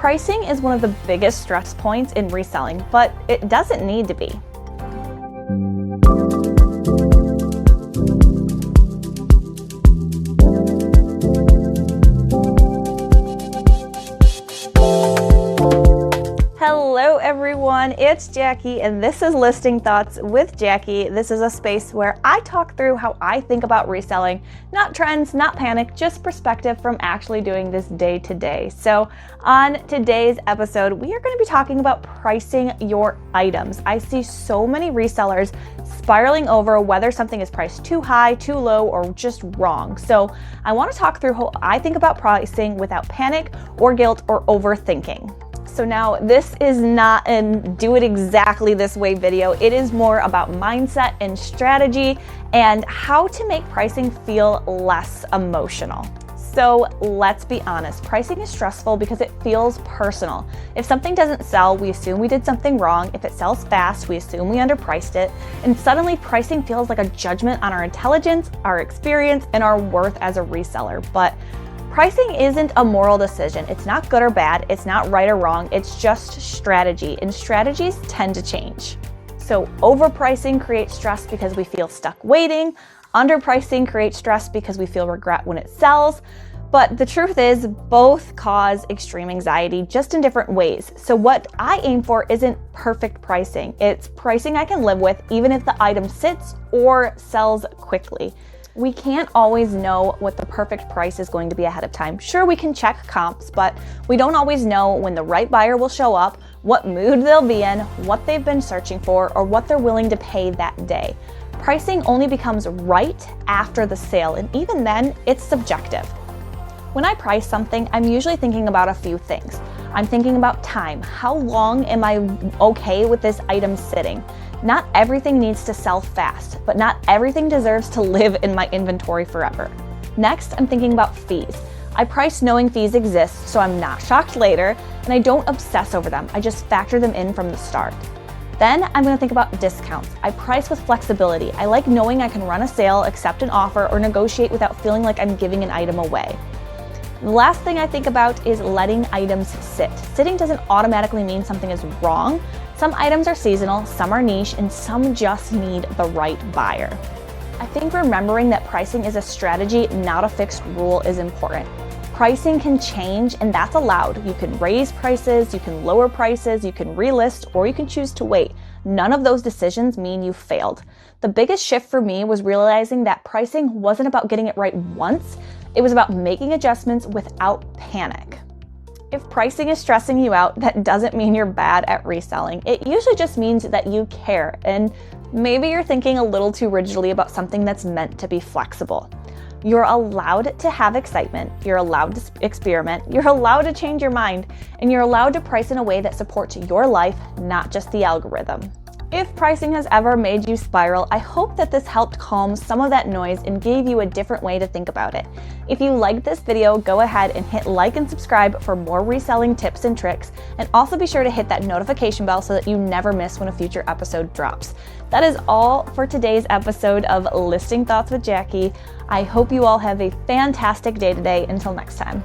Pricing is one of the biggest stress points in reselling, but it doesn't need to be. Hello everyone, it's Jackie and this is Listing Thoughts with Jackie. This is a space where I talk through how I think about reselling, not trends, not panic, just perspective from actually doing this day to day. So on today's episode, we are going to be talking about pricing your items. I see so many resellers spiraling over whether something is priced too high, too low, or just wrong. So I want to talk through how I think about pricing without panic or guilt or overthinking. So now this is not an do it exactly this way video. It is more about mindset and strategy and how to make pricing feel less emotional. So let's be honest, pricing is stressful because it feels personal. If something doesn't sell, we assume we did something wrong. If it sells fast, we assume we underpriced it. And suddenly pricing feels like a judgment on our intelligence, our experience, and our worth as a reseller. But pricing isn't a moral decision. It's not good or bad. It's not right or wrong. It's just strategy, and strategies tend to change. So overpricing creates stress because we feel stuck waiting. Underpricing creates stress because we feel regret when it sells. But the truth is, both cause extreme anxiety, just in different ways. So what I aim for isn't perfect pricing. It's pricing I can live with even if the item sits or sells quickly. We can't always know what the perfect price is going to be ahead of time. Sure, we can check comps, but we don't always know when the right buyer will show up, what mood they'll be in, what they've been searching for, or what they're willing to pay that day. Pricing only becomes right after the sale, and even then, it's subjective. When I price something, I'm usually thinking about a few things. I'm thinking about time. How long am I okay with this item sitting? Not everything needs to sell fast, but not everything deserves to live in my inventory forever. Next, I'm thinking about fees. I price knowing fees exist, so I'm not shocked later, and I don't obsess over them. I just factor them in from the start. Then I'm going to think about discounts. I price with flexibility. I like knowing I can run a sale, accept an offer, or negotiate without feeling like I'm giving an item away. The last thing I think about is letting items sit. Sitting doesn't automatically mean something is wrong. Some items are seasonal, some are niche, and some just need the right buyer. I think remembering that pricing is a strategy, not a fixed rule, is important. Pricing can change, and that's allowed. You can raise prices, you can lower prices, you can relist, or you can choose to wait. None of those decisions mean you failed. The biggest shift for me was realizing that pricing wasn't about getting it right once. It was about making adjustments without panic. If pricing is stressing you out, that doesn't mean you're bad at reselling. It usually just means that you care, and maybe you're thinking a little too rigidly about something that's meant to be flexible. You're allowed to have excitement, you're allowed to experiment, you're allowed to change your mind, and you're allowed to price in a way that supports your life, not just the algorithm. If pricing has ever made you spiral, I hope that this helped calm some of that noise and gave you a different way to think about it. If you liked this video, go ahead and hit like and subscribe for more reselling tips and tricks, and also be sure to hit that notification bell so that you never miss when a future episode drops. That is all for today's episode of Listing Thoughts with Jackie. I hope you all have a fantastic day today. Until next time.